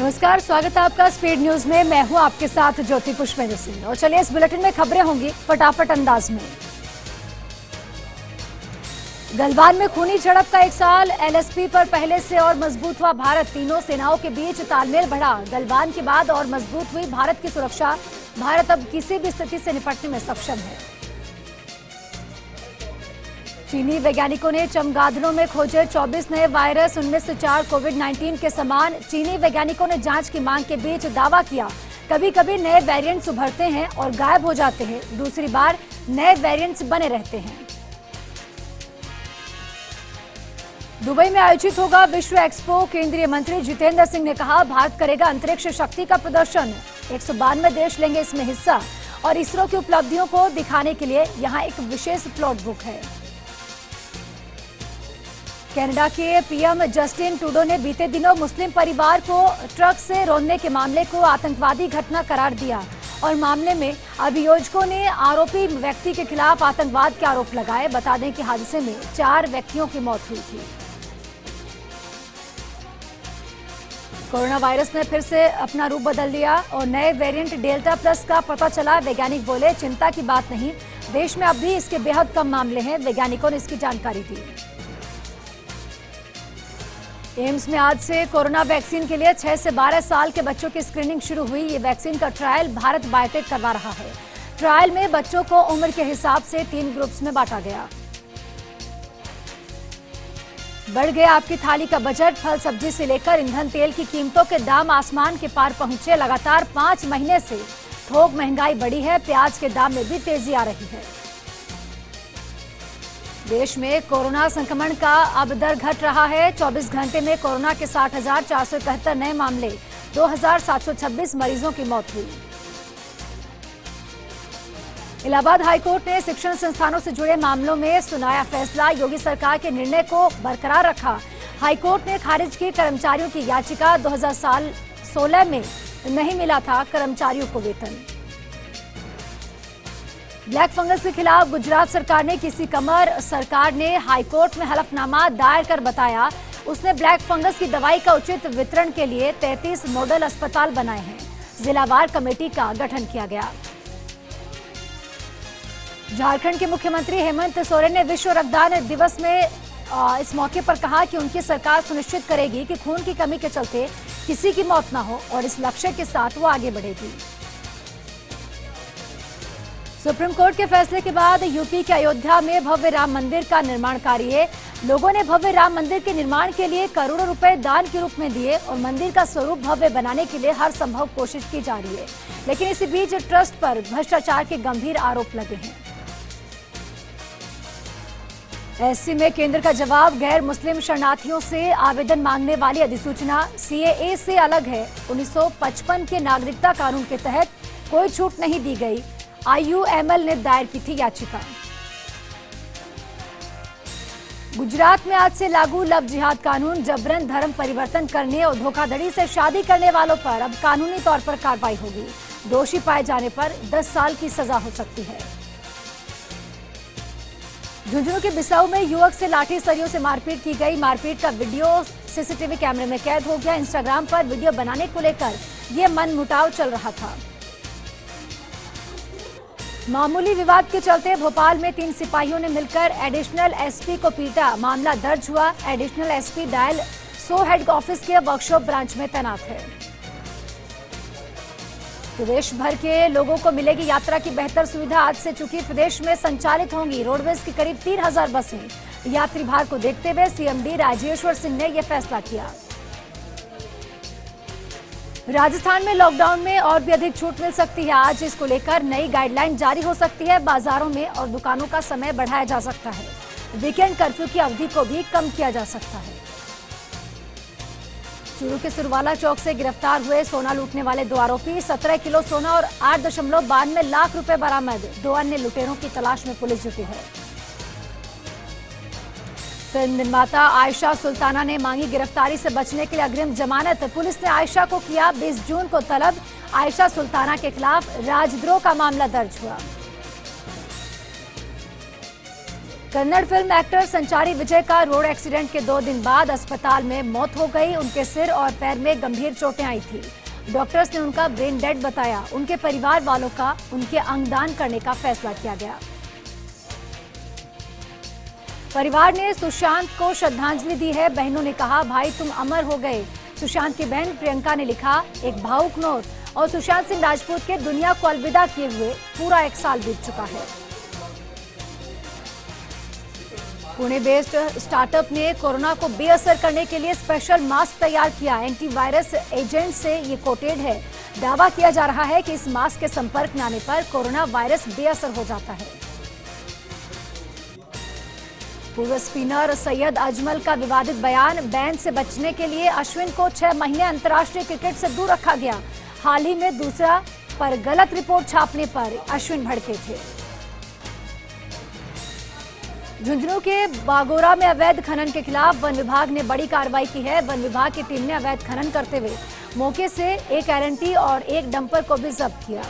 नमस्कार, स्वागत है आपका स्पीड न्यूज में। मैं हूं आपके साथ ज्योति पुष्पेंद्र सिंह और चलिए इस बुलेटिन में खबरें होंगी फटाफट अंदाज में। गलवान में खूनी झड़प का 1 साल, एलएसपी पर पहले से और मजबूत हुआ भारत। तीनों सेनाओं के बीच तालमेल बढ़ा। गलवान के बाद और मजबूत हुई भारत की सुरक्षा। भारत अब किसी भी स्थिति से निपटने में सक्षम है। चीनी वैज्ञानिकों ने चमगादड़ों में खोजे 24 नए वायरस, उनमें से 4 कोविड-19 के समान। चीनी वैज्ञानिकों ने जांच की मांग के बीच दावा किया, कभी कभी नए वेरिएंट्स उभरते हैं और गायब हो जाते हैं, दूसरी बार नए वेरिएंट्स बने रहते हैं। दुबई में आयोजित होगा विश्व एक्सपो। केंद्रीय मंत्री जितेंद्र सिंह ने कहा, भारत करेगा अंतरिक्ष शक्ति का प्रदर्शन। 192 देश लेंगे इसमें हिस्सा और इसरो की उपलब्धियों को दिखाने के लिए यहाँ एक विशेष प्लॉट बुक है। कनाडा के पीएम जस्टिन ट्रूडो ने बीते दिनों मुस्लिम परिवार को ट्रक से रौंदने के मामले को आतंकवादी घटना करार दिया और मामले में अभियोजकों ने आरोपी व्यक्ति के खिलाफ आतंकवाद के आरोप लगाए। बता दें कि हादसे में 4 व्यक्तियों की मौत हुई थी। कोरोना वायरस ने फिर से अपना रूप बदल लिया और नए वेरिएंट डेल्टा प्लस का पता चला। वैज्ञानिक बोले, चिंता की बात नहीं, देश में अब भी इसके बेहद कम मामले हैं। वैज्ञानिकों ने इसकी जानकारी दी। एम्स में आज से कोरोना वैक्सीन के लिए 6 से 12 साल के बच्चों की स्क्रीनिंग शुरू हुई। ये वैक्सीन का ट्रायल भारत बायोटेक करवा रहा है। ट्रायल में बच्चों को उम्र के हिसाब से 3 ग्रुप्स में बांटा गया। बढ़ गया आपकी थाली का बजट। फल सब्जी से लेकर ईंधन तेल की कीमतों के दाम आसमान के पार पहुंचे। लगातार 5 महीने से थोक महंगाई बढ़ी है। प्याज के दाम में भी तेजी आ रही है। देश में कोरोना संक्रमण का अब दर घट रहा है। 24 घंटे में कोरोना के 60,471 नए मामले, 2,726 मरीजों की मौत हुई। इलाहाबाद हाईकोर्ट ने शिक्षण संस्थानों से जुड़े मामलों में सुनाया फैसला। योगी सरकार के निर्णय को बरकरार रखा। हाईकोर्ट ने खारिज की कर्मचारियों की याचिका। 2016 में नहीं मिला था कर्मचारियों को वेतन। ब्लैक फंगस के खिलाफ गुजरात सरकार ने किसी कमर। सरकार ने हाईकोर्ट में हलफनामा दायर कर बताया, उसने ब्लैक फंगस की दवाई का उचित वितरण के लिए 33 मॉडल अस्पताल बनाए हैं। जिलावार कमेटी का गठन किया गया। झारखंड के मुख्यमंत्री हेमंत सोरेन ने विश्व रक्तदान दिवस में इस मौके पर कहा कि उनकी सरकार सुनिश्चित करेगी कि खून की कमी के चलते किसी की मौत न हो और इस लक्ष्य के साथ वो आगे बढ़ेगी। सुप्रीम कोर्ट के फैसले के बाद यूपी के अयोध्या में भव्य राम मंदिर का निर्माण कार्य है। लोगों ने भव्य राम मंदिर के निर्माण के लिए करोड़ों रुपए दान के रूप में दिए और मंदिर का स्वरूप भव्य बनाने के लिए हर संभव कोशिश की जा रही है, लेकिन इसी बीच ट्रस्ट पर भ्रष्टाचार के गंभीर आरोप लगे हैं। एससी में केंद्र का जवाब। गैर मुस्लिम शरणार्थियों से आवेदन मांगने वाली अधिसूचना सीएए से अलग है। 1955 के नागरिकता कानून के तहत कोई छूट नहीं दी गई। आईयूएमएल ने दायर की थी याचिका। गुजरात में आज से लागू लव जिहाद कानून। जबरन धर्म परिवर्तन करने और धोखाधड़ी से शादी करने वालों पर अब कानूनी तौर पर कार्रवाई होगी। दोषी पाए जाने पर 10 साल की सजा हो सकती है। झुंझुनू के बिसाऊ में युवक से लाठी सरियों से मारपीट की गई। मारपीट का वीडियो सीसीटीवी कैमरे में कैद हो गया। इंस्टाग्राम पर वीडियो बनाने को लेकर यह मनमुटाव चल रहा था। मामूली विवाद के चलते भोपाल में 3 सिपाहियों ने मिलकर एडिशनल एसपी को पीटा। मामला दर्ज हुआ। Additional SP dial 100 head office के वर्कशॉप ब्रांच में तैनात है। प्रदेश भर के लोगों को मिलेगी यात्रा की बेहतर सुविधा। आज से चूंकि प्रदेश में संचालित होंगी रोडवेज की करीब 3000 बसें। यात्री भार को देखते हुए सीएमडी राजेश्वर सिंह ने यह फैसला किया। राजस्थान में लॉकडाउन में और भी अधिक छूट मिल सकती है। आज इसको लेकर नई गाइडलाइन जारी हो सकती है। बाजारों में और दुकानों का समय बढ़ाया जा सकता है। वीकेंड कर्फ्यू की अवधि को भी कम किया जा सकता है। चूरू के सुरवाला चौक से गिरफ्तार हुए सोना लूटने वाले 2 आरोपी। 17 किलो सोना और 8.92 लाख रुपए बरामद। 2 अन्य लुटेरों की तलाश में पुलिस जुटी है। फिल्म निर्माता आयशा सुल्ताना ने मांगी गिरफ्तारी से बचने के लिए अग्रिम जमानत। पुलिस ने आयशा को किया 20 जून को तलब। आयशा सुल्ताना के खिलाफ राजद्रोह का मामला दर्ज हुआ। कन्नड़ फिल्म एक्टर संचारी विजय का रोड एक्सीडेंट के 2 दिन बाद अस्पताल में मौत हो गई। उनके सिर और पैर में गंभीर चोटें आई थी। डॉक्टर्स ने उनका ब्रेन डेड बताया। उनके परिवार वालों का उनके अंगदान करने का फैसला किया गया। परिवार ने सुशांत को श्रद्धांजलि दी है। बहनों ने कहा, भाई तुम अमर हो गए। सुशांत की बहन प्रियंका ने लिखा, एक भावुक नोट। और सुशांत सिंह राजपूत के दुनिया को अलविदा किए हुए पूरा 1 साल बीत चुका है। पुणे बेस्ड स्टार्टअप ने कोरोना को बेअसर करने के लिए स्पेशल मास्क तैयार किया। एंटीवायरस एजेंट से ये कोटेड है। दावा किया जा रहा है कि इस मास्क के संपर्क में आने पर कोरोना वायरस बेअसर हो जाता है। पूर्व स्पिनर सैयद अजमल का विवादित बयान, बैन से बचने के लिए अश्विन को 6 महीने अंतर्राष्ट्रीय क्रिकेट से दूर रखा गया। हाल ही में दूसरा पर गलत रिपोर्ट छापने पर अश्विन भड़के थे। झुंझुनू के बागोरा में अवैध खनन के खिलाफ वन विभाग ने बड़ी कार्रवाई की है। वन विभाग की टीम ने अवैध खनन करते हुए मौके से एक एरंटी और एक डंपर को भी जब्त किया।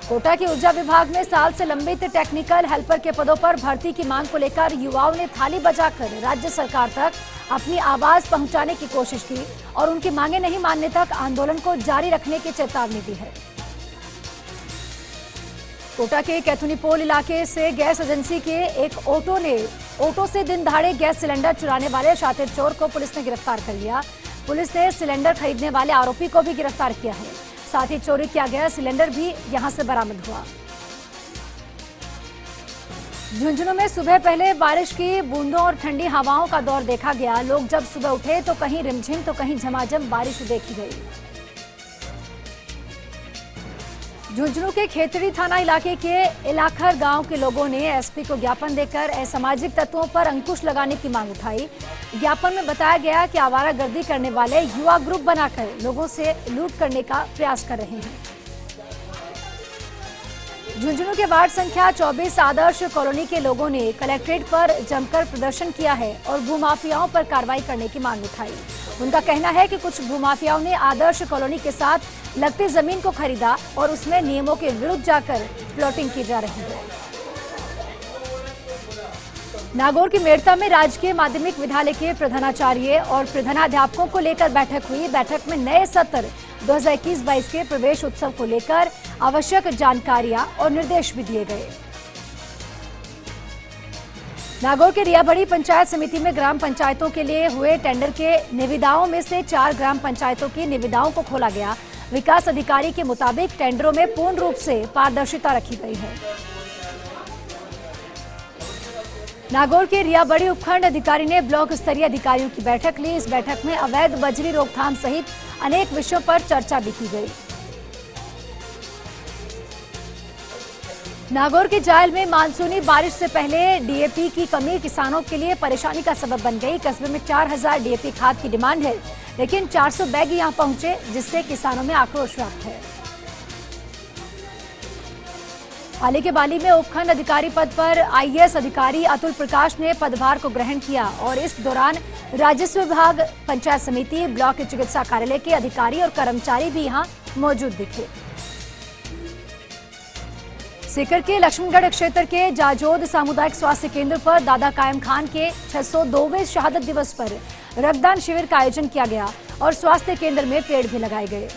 कोटा के ऊर्जा विभाग में साल से लंबित टेक्निकल हेल्पर के पदों पर भर्ती की मांग को लेकर युवाओं ने थाली बजाकर राज्य सरकार तक अपनी आवाज पहुंचाने की कोशिश की और उनकी मांगे नहीं मानने तक आंदोलन को जारी रखने की चेतावनी दी है। कोटा के कैथुनीपोल इलाके से गैस एजेंसी के एक ऑटो से दिन दहाड़े गैस सिलेंडर चुराने वाले शातिर चोर को पुलिस ने गिरफ्तार कर लिया। पुलिस ने सिलेंडर खरीदने वाले आरोपी को भी गिरफ्तार किया है। साथ ही चोरी किया गया सिलेंडर भी यहां से बरामद हुआ। झुंझुनू में सुबह पहले बारिश की बूंदों और ठंडी हवाओं का दौर देखा गया। लोग जब सुबह उठे तो कहीं रिमझिम तो कहीं झमाझम बारिश देखी गई। झुंझुनू के खेतड़ी थाना इलाके के इलाखर गांव के लोगों ने एसपी को ज्ञापन देकर असामाजिक तत्वों पर अंकुश लगाने की मांग उठाई। ज्ञापन में बताया गया कि आवारागर्दी करने वाले युवा ग्रुप बनाकर लोगों से लूट करने का प्रयास कर रहे हैं। झुंझुनू के वार्ड संख्या 24 आदर्श कॉलोनी के लोगों ने कलेक्ट्रेट पर जमकर प्रदर्शन किया है और भूमाफियाओं पर कार्रवाई करने की मांग उठाई। उनका कहना है कि कुछ भूमाफियाओं ने आदर्श कॉलोनी के साथ लगती जमीन को खरीदा और उसमें नियमों के विरुद्ध जाकर प्लॉटिंग की जा रही है। नागौर की मेड़ता में राजकीय माध्यमिक विद्यालय के प्रधानाचार्य और प्रधानाध्यापकों को लेकर बैठक हुई। बैठक में नए सत्र 2021-22 के प्रवेश उत्सव को लेकर आवश्यक जानकारियां और निर्देश भी दिए गए। नागौर के रियाबड़ी पंचायत समिति में ग्राम पंचायतों के लिए हुए टेंडर के निविदाओं में से 4 ग्राम पंचायतों की निविदाओं को खोला गया। विकास अधिकारी के मुताबिक टेंडरों में पूर्ण रूप से पारदर्शिता रखी गई है। नागौर के रियाबड़ी उपखंड अधिकारी ने ब्लॉक स्तरीय अधिकारियों की बैठक ली। इस बैठक में अवैध बजरी रोकथाम सहित अनेक विषयों पर चर्चा भी की गई। नागौर के जायल में मानसूनी बारिश से पहले डीएपी की कमी किसानों के लिए परेशानी का सबब बन गई। कस्बे में 4000 डीएपी खाद की डिमांड है, लेकिन 400 बैग यहां पहुंचे, जिससे किसानों में आक्रोश व्याप्त है। पाली के बाली में उपखंड अधिकारी पद पर आईएएस अधिकारी अतुल प्रकाश ने पदभार को ग्रहण किया और इस दौरान राजस्व विभाग, पंचायत समिति, ब्लॉक चिकित्सा कार्यालय के अधिकारी और कर्मचारी भी यहां मौजूद दिखे। सीकर के लक्ष्मणगढ़ क्षेत्र के जाजोद सामुदायिक स्वास्थ्य केंद्र पर दादा कायम खान के 602वें शहादत दिवस पर रक्तदान शिविर का आयोजन किया गया और स्वास्थ्य केंद्र में पेड़ भी लगाए गए।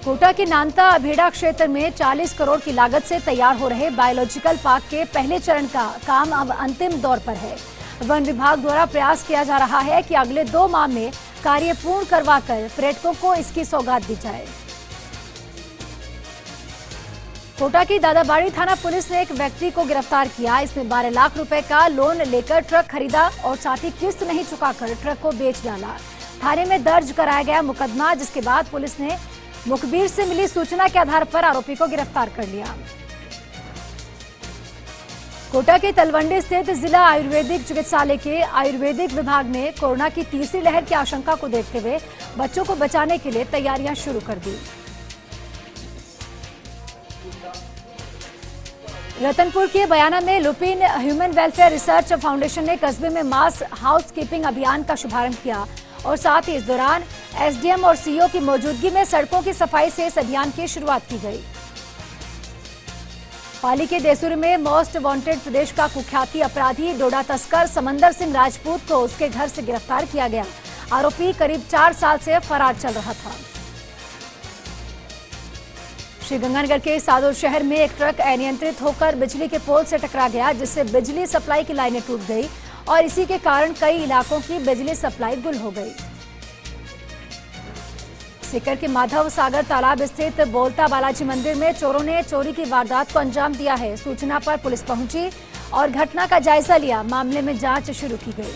कोटा के नानता अभेड़ा क्षेत्र में 40 करोड़ की लागत से तैयार हो रहे बायोलॉजिकल पार्क के पहले चरण का काम अब अंतिम दौर पर है। वन विभाग द्वारा प्रयास किया जा रहा है कि अगले 2 माह में कार्य पूर्ण करवाकर पर्यटकों को इसकी सौगात दी जाए। कोटा की दादाबाड़ी थाना पुलिस ने एक व्यक्ति को गिरफ्तार किया। इसने 12 लाख रुपए का लोन लेकर ट्रक खरीदा और साथ ही किस्त नहीं चुकाकर ट्रक को बेच डाला। थाने में दर्ज कराया गया मुकदमा, जिसके बाद पुलिस ने मुखबिर से मिली सूचना के आधार पर आरोपी को गिरफ्तार कर लिया। कोटा के तलवंडी स्थित जिला आयुर्वेदिक चिकित्सालय के आयुर्वेदिक विभाग ने कोरोना की तीसरी लहर की आशंका को देखते हुए बच्चों को बचाने के लिए तैयारियां शुरू कर दी। रतनपुर के बयाना में Lupin human welfare research foundation ने कस्बे में मास हाउसकीपिंग अभियान का शुभारंभ किया और साथ ही इस दौरान एसडीएम और सीईओ की मौजूदगी में सड़कों की सफाई से इस अभियान की शुरुआत की गई। पाली के देसूरी में मोस्ट वांटेड प्रदेश का कुख्याति अपराधी डोडा तस्कर समंदर सिंह राजपूत को उसके घर से गिरफ्तार किया गया। आरोपी करीब 4 साल से फरार चल रहा था। श्रीगंगानगर के सादुल शहर में एक ट्रक अनियंत्रित होकर बिजली के पोल से टकरा गया, जिससे बिजली सप्लाई की लाइनें टूट गई और इसी के कारण कई इलाकों की बिजली सप्लाई गुल हो गई। सीकर के माधव सागर तालाब स्थित बोलता बालाजी मंदिर में चोरों ने चोरी की वारदात को अंजाम दिया है। सूचना पर पुलिस पहुंची और घटना का जायजा लिया। मामले में जांच शुरू की गई।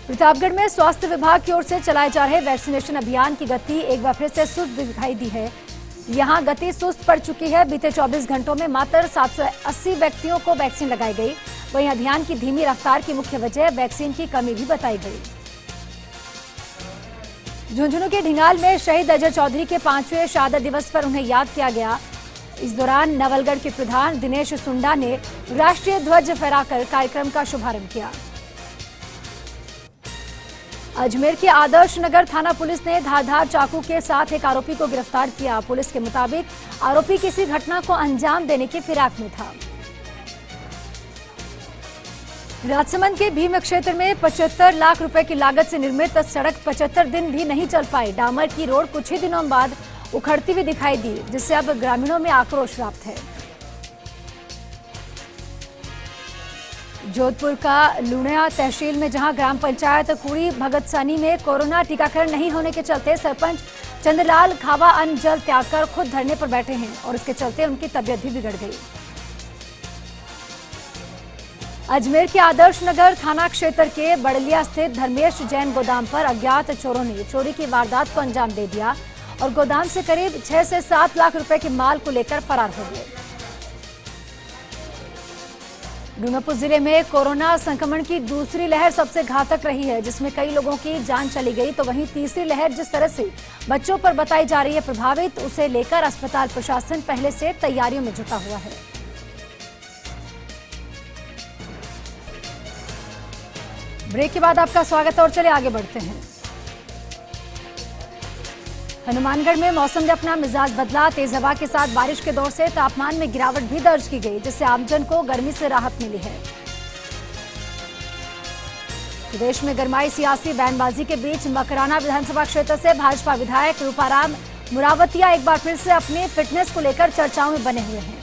प्रतापगढ़ में स्वास्थ्य विभाग की ओर से चलाए जा रहे वैक्सीनेशन अभियान की गति एक बार फिर से सुस्त दिखाई दी है। यहां गति सुस्त पड़ चुकी है। बीते 24 घंटों में मात्र 780 व्यक्तियों को वैक्सीन लगाई गई। वहीं अभियान की धीमी रफ्तार की मुख्य वजह वैक्सीन की कमी भी बताई गई। झुंझुनू के ढिंगाल में शहीद अजय चौधरी के 5वें शहादत दिवस पर उन्हें याद किया गया। इस दौरान नवलगढ़ के प्रधान दिनेश सुंडा ने राष्ट्रीय ध्वज फहराकर कार्यक्रम का शुभारंभ किया। अजमेर के आदर्श नगर थाना पुलिस ने धारदार चाकू के साथ एक आरोपी को गिरफ्तार किया। पुलिस के मुताबिक आरोपी किसी घटना को अंजाम देने की फिराक में था। राजसमंद के भीम क्षेत्र में 75 लाख रुपए की लागत से निर्मित सड़क 75 दिन भी नहीं चल पाई। डामर की रोड कुछ ही दिनों बाद उखड़ती हुई दिखाई दी, जिससे अब ग्रामीणों में आक्रोश व्याप्त है। जोधपुर का लुणिया तहसील में जहां ग्राम पंचायत कुड़ी भगतसानी में कोरोना टीकाकरण नहीं होने के चलते सरपंच चंद्रलाल खावा अन्न जल त्याग कर खुद धरने पर बैठे हैं और इसके चलते उनकी तबीयत भी बिगड़ गई। अजमेर के आदर्श नगर थाना क्षेत्र के बड़लिया स्थित धर्मेश जैन गोदाम पर अज्ञात चोरों ने चोरी की वारदात को अंजाम दे दिया और गोदाम से करीब 6 से 7 लाख रुपए के माल को लेकर फरार हो गए। डूंगरपुर जिले में कोरोना संक्रमण की दूसरी लहर सबसे घातक रही है, जिसमें कई लोगों की जान चली गई। तो वहीं तीसरी लहर जिस तरह से बच्चों पर बताई जा रही है प्रभावित, उसे लेकर अस्पताल प्रशासन पहले से तैयारियों में जुटा हुआ है। ब्रेक के बाद आपका स्वागत और चले आगे बढ़ते हैं। हनुमानगढ़ में मौसम ने अपना मिजाज बदला। तेज हवा के साथ बारिश के दौर से तापमान में गिरावट भी दर्ज की गई, जिससे आमजन को गर्मी से राहत मिली है। प्रदेश में गरमाई सियासी बयानबाजी के बीच मकराना विधानसभा क्षेत्र से भाजपा विधायक रूपाराम मुरावतिया एक बार फिर से अपनी फिटनेस को लेकर चर्चाओं में बने हुए हैं।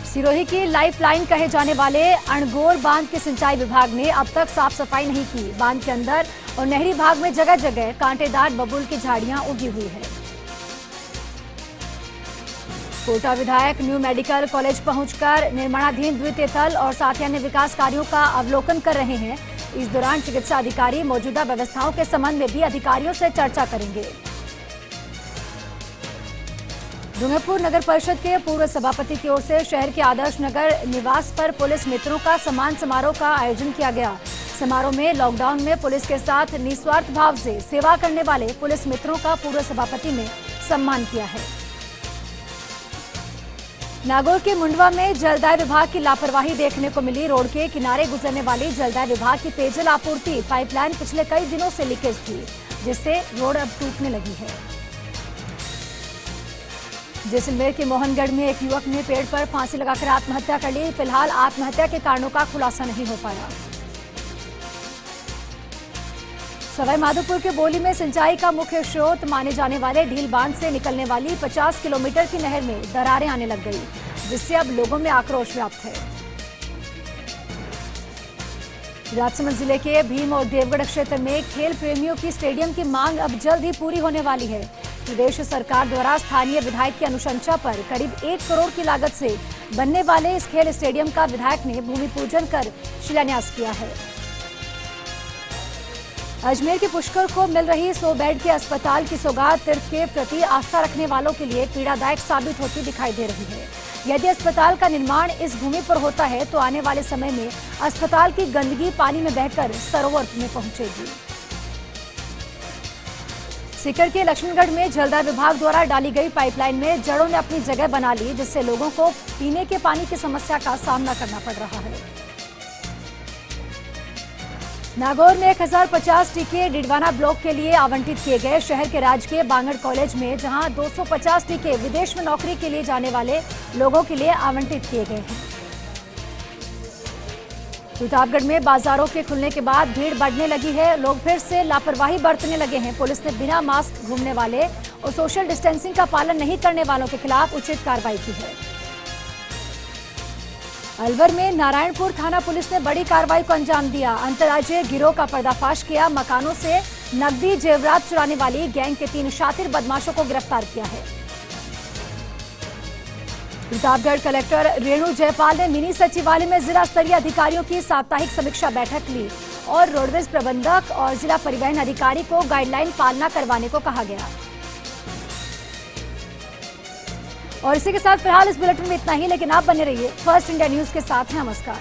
सिरोही की लाइफ लाइन कहे जाने वाले अणगोर बांध के सिंचाई विभाग ने अब तक साफ सफाई नहीं की। बांध के अंदर और नहरी भाग में जगह जगह कांटेदार बबूल की झाड़ियां उगी हुई है। कोटा विधायक न्यू मेडिकल कॉलेज पहुंचकर निर्माणाधीन द्वितीय तल और साथ अन्य विकास कार्यों का अवलोकन कर रहे हैं। इस दौरान चिकित्सा अधिकारी मौजूदा व्यवस्थाओं के संबंध में भी अधिकारियों से चर्चा करेंगे। डूंगरपुर नगर परिषद के पूर्व सभापति की ओर से शहर के आदर्श नगर निवास पर पुलिस मित्रों का सम्मान समारोह का आयोजन किया गया। समारोह में लॉकडाउन में पुलिस के साथ निस्वार्थ भाव से सेवा करने वाले पुलिस मित्रों का पूर्व सभापति ने सम्मान किया है। नागौर के मुंडवा में जलदाय विभाग की लापरवाही देखने को मिली। रोड के किनारे गुजरने वाली जलदाय विभाग की पेयजल आपूर्ति पाइपलाइन पिछले कई दिनों से लीकेज थी, जिससे रोड अब टूटने लगी है। जैसलमेर के मोहनगढ़ में एक युवक ने पेड़ पर फांसी लगाकर आत्महत्या कर ली। फिलहाल आत्महत्या के कारणों का खुलासा नहीं हो पाया। सवाई माधोपुर के बोली में सिंचाई का मुख्य स्रोत माने जाने वाले ढील बांध से निकलने वाली 50 किलोमीटर की नहर में दरारें आने लग गई, जिससे अब लोगों में आक्रोश व्याप्त है। राजसमंद जिले के भीम और देवगढ़ क्षेत्र में खेल प्रेमियों की स्टेडियम की मांग अब जल्द ही पूरी होने वाली है। प्रदेश सरकार द्वारा स्थानीय विधायक की अनुशंसा पर करीब 1 करोड़ की लागत से बनने वाले इस खेल स्टेडियम का विधायक ने भूमि पूजन कर शिलान्यास किया है। अजमेर के पुष्कर को मिल रही 100 बेड के अस्पताल की सौगात तीर्थ के प्रति आस्था रखने वालों के लिए पीड़ादायक साबित होती दिखाई दे रही है। यदि अस्पताल का निर्माण इस भूमि पर होता है तो आने वाले समय में अस्पताल की गंदगी पानी में बहकर सरोवर में पहुंचेगी। सीकर के लक्ष्मणगढ़ में जलदाय विभाग द्वारा डाली गई पाइपलाइन में जड़ों ने अपनी जगह बना ली, जिससे लोगों को पीने के पानी की समस्या का सामना करना पड़ रहा है। नागौर में 1050 टीके डिडवाना ब्लॉक के लिए आवंटित किए गए। शहर के राजकीय बांगड़ कॉलेज में जहां 250 टीके विदेश में नौकरी के लिए जाने वाले लोगों के लिए आवंटित किए गए हैं। प्रतापगढ़ में बाजारों के खुलने के बाद भीड़ बढ़ने लगी है। लोग फिर से लापरवाही बरतने लगे हैं। पुलिस ने बिना मास्क घूमने वाले और सोशल डिस्टेंसिंग का पालन नहीं करने वालों के खिलाफ उचित कार्रवाई की है। अलवर में नारायणपुर थाना पुलिस ने बड़ी कार्रवाई को अंजाम दिया। अंतर्राज्यीय गिरोह का पर्दाफाश किया। मकानों से नकदी जेवरात चुराने वाली गैंग के 3 शातिर बदमाशों को गिरफ्तार किया है। प्रतापगढ़ कलेक्टर रेणु जयपाल ने मिनी सचिवालय में जिला स्तरीय अधिकारियों की साप्ताहिक समीक्षा बैठक ली और रोडवेज प्रबंधक और जिला परिवहन अधिकारी को गाइडलाइन पालना करवाने को कहा गया। और इसी के साथ फिलहाल इस बुलेटिन में इतना ही, लेकिन आप बने रहिए फर्स्ट इंडिया न्यूज के साथ। नमस्कार।